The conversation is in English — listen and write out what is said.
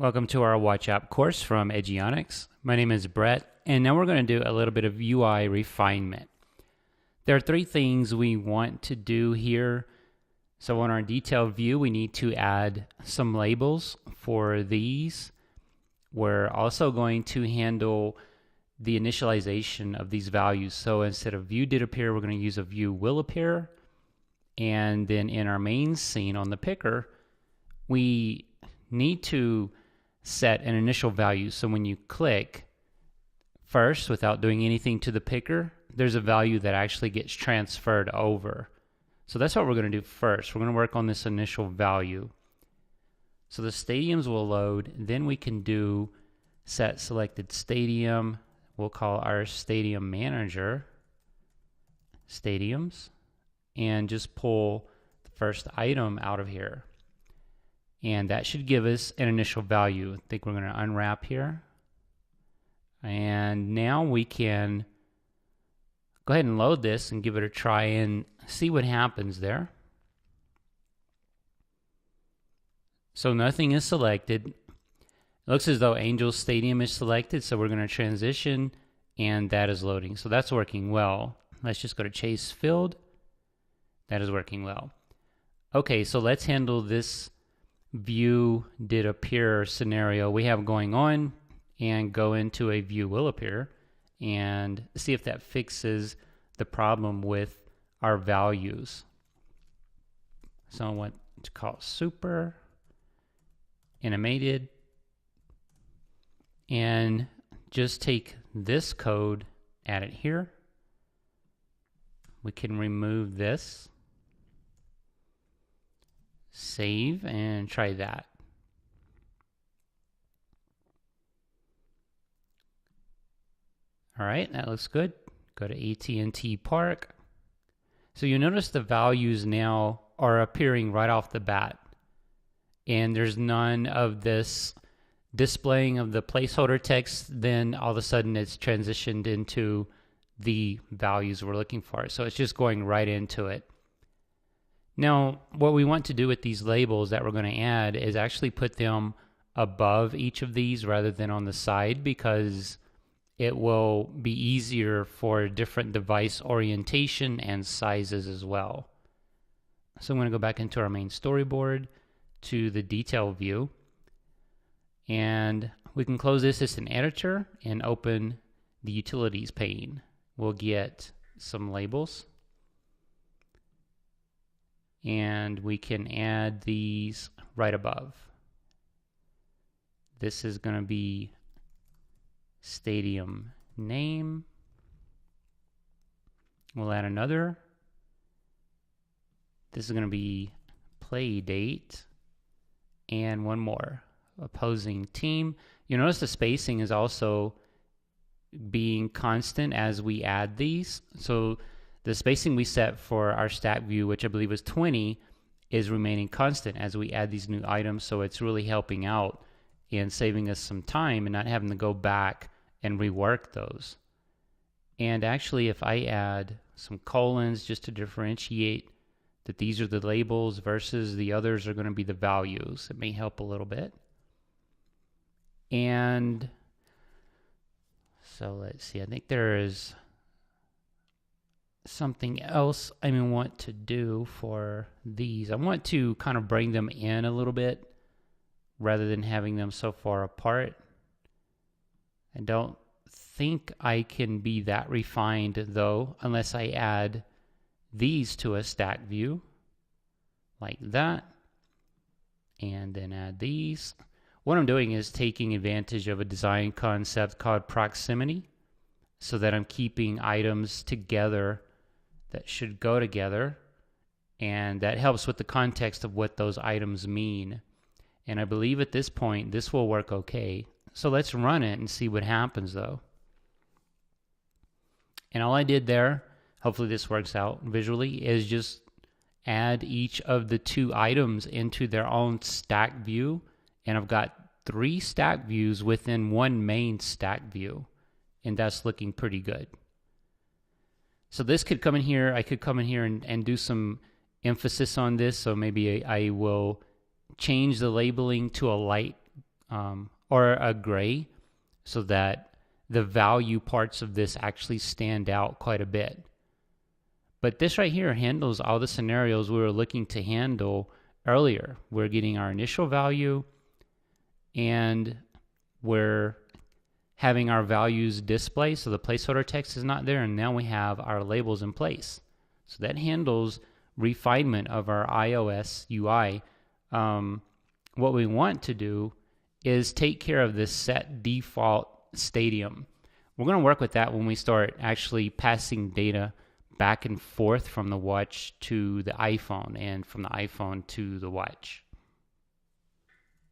Welcome to our Watch App course from Edgionics. My name is Brett, and now we're going to do a little bit of UI refinement. There are three things we want to do here. So on our detailed view, we need to add some labels for these. We're also going to handle the initialization of these values. So instead of view did appear, we're going to use a view will appear. And then in our main scene on the picker, we need to set an initial value. So when you click first without doing anything to the picker, there's a value that actually gets transferred over. So that's what we're going to do first. We're going to work on this initial value. So the stadiums will load. Then we can do set selected stadium. We'll call our stadium manager stadiums and just pull the first item out of here. And that should give us an initial value. I think we're going to unwrap here. And now we can go ahead and load this and give it a try and see what happens there. So nothing is selected. It looks as though Angel Stadium is selected, so we're going to transition, and that is loading. So that's working well. Let's just go to Chase Field. That is working well. Okay, so let's handle this view did appear scenario we have going on and go into a view will appear and see if that fixes the problem with our values. So I want to call super animated and just take this code, add it here. We can remove this. Save and try that. All right, that looks good. Go to AT&T Park. So you notice the values now are appearing right off the bat. And there's none of this displaying of the placeholder text. Then all of a sudden it's transitioned into the values we're looking for. So it's just going right into it. Now, what we want to do with these labels that we're going to add is actually put them above each of these rather than on the side, because it will be easier for different device orientation and sizes as well. So I'm going to go back into our main storyboard to the detail view, and we can close this as an editor and open the utilities pane. We'll get some labels. And we can add these right above. This is going to be stadium name. We'll add another. This is going to be play date. And one more, opposing team. You notice the spacing is also being constant as we add these. So the spacing we set for our stack view, which I believe was 20, is remaining constant as we add these new items. So it's really helping out in saving us some time and not having to go back and rework those. And actually, if I add some colons just to differentiate that these are the labels versus the others are going to be the values, it may help a little bit. And so let's see, I think there is something else I want to do for these. I want to kind of bring them in a little bit rather than having them so far apart. I don't think I can be that refined though unless I add these to a stack view like that, and then add these. What I'm doing is taking advantage of a design concept called proximity, so that I'm keeping items together that should go together, and that helps with the context of what those items mean. And I believe at this point this will work okay. So let's run it and see what happens though. And all I did there, hopefully this works out visually, is just add each of the two items into their own stack view, and I've got 3 stack views within one main stack view, and that's looking pretty good. So this could come in here, I could come in here and do some emphasis on this. So maybe I will change the labeling to a light or a gray, so that the value parts of this actually stand out quite a bit. But this right here handles all the scenarios we were looking to handle earlier. We're getting our initial value, and we're having our values display, so the placeholder text is not there, and now we have our labels in place. So that handles refinement of our iOS UI. What we want to do is take care of this set default stadium. We're going to work with that when we start actually passing data back and forth from the watch to the iPhone and from the iPhone to the watch.